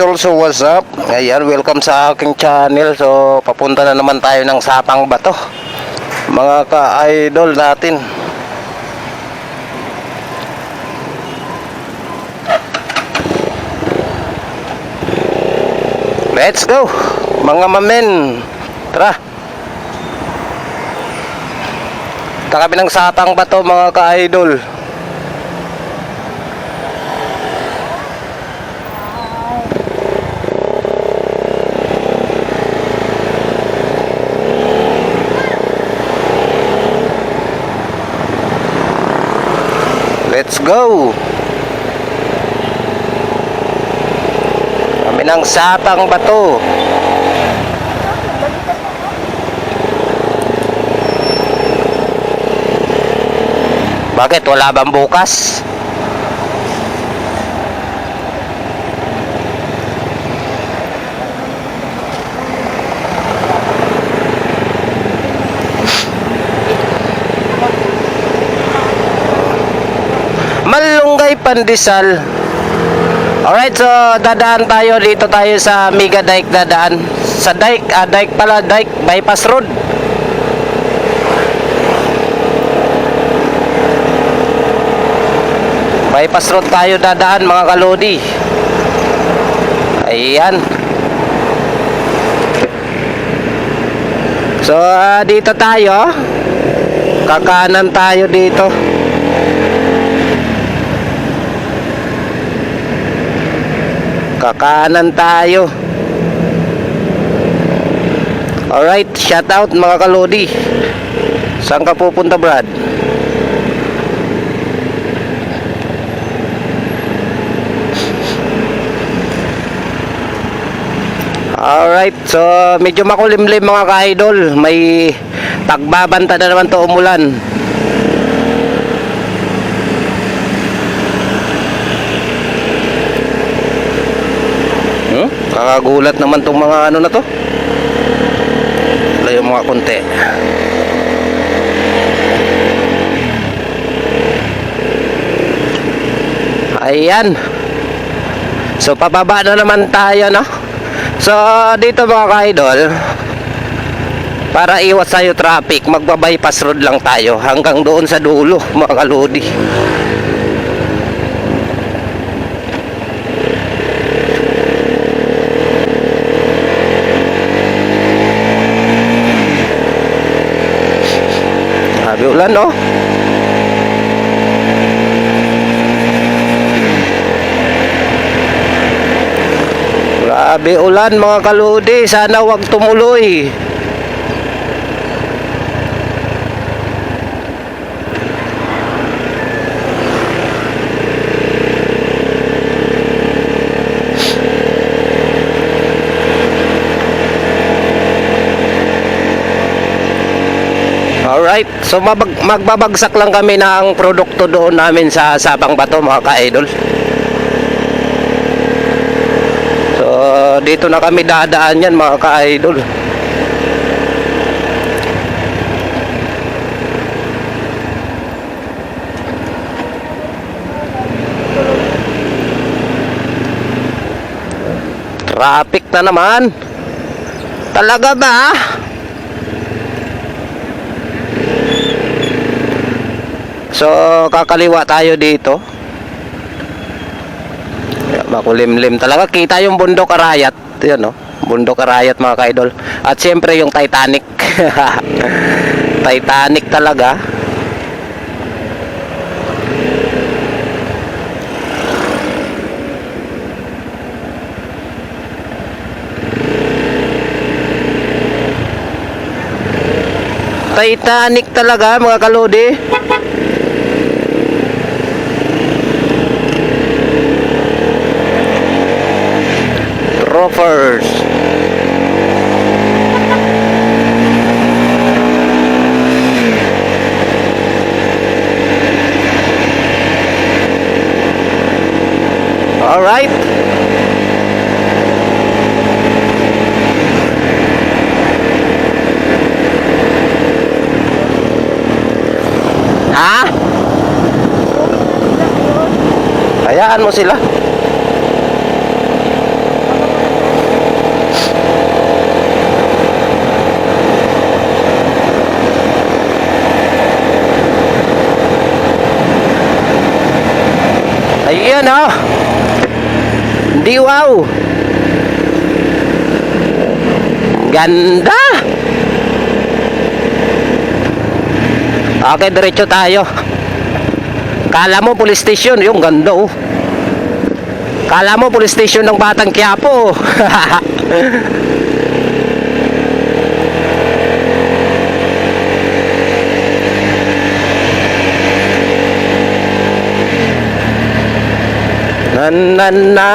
Also, what's up? Ayan, welcome sa aking channel. So, papunta na naman tayo ng Sapang Bato, mga ka-idol natin. Let's go, mga mamen. Tara. Kami ng Sapang Bato, mga ka-idol. Let's go. Kami ng Sapang Bato. Bakit? Wala bang bukas? Malunggay Pandesal. Alright, so dadaan tayo. Dito tayo sa Mega Dike dadaan. Sa Dike, Dike pala, Dike, Bypass Road. Bypass Road tayo dadaan, mga kalodi. Ayan. So, dito tayo. Kakanan tayo dito. Kakanan tayo. Alright, shout out mga kalodi. Saan ka pupunta, Brad? Alright, so medyo makulimlim mga ka-idol. May tagbabanta na naman to umulan. Kakagulat naman tong mga ano na to. Layo mga konti. Ayan. So pababa na naman tayo, no? So dito mga ka-idol, para iwas tayo traffic, magba-bypass road lang tayo hanggang doon sa dulo, mga kalodi. Sabi ulan, no? Grabe ulan mga kalodi, sana wag tumuloy. Alright, so magbabagsak lang kami ng produkto doon namin sa Sapang Bato, mga ka-idol. Dito na kami dadaan yan, mga ka-idol. Traffic na naman. Talaga ba? So kakaliwa tayo dito. Makulimlim talaga. Kita yung Bundok Arayat. Yan, no? Bundok Arayat, mga ka-idol. At siyempre yung Titanic. Titanic talaga. Titanic talaga, mga kalodi. Rovers. All right. Ha? Hayaan mo sila. Ayan oh. Di wow. Ganda. Okay, diretso tayo. Kala mo police station, yung ganda oh. Kala mo police station ng Batang Quiapo. Na na na.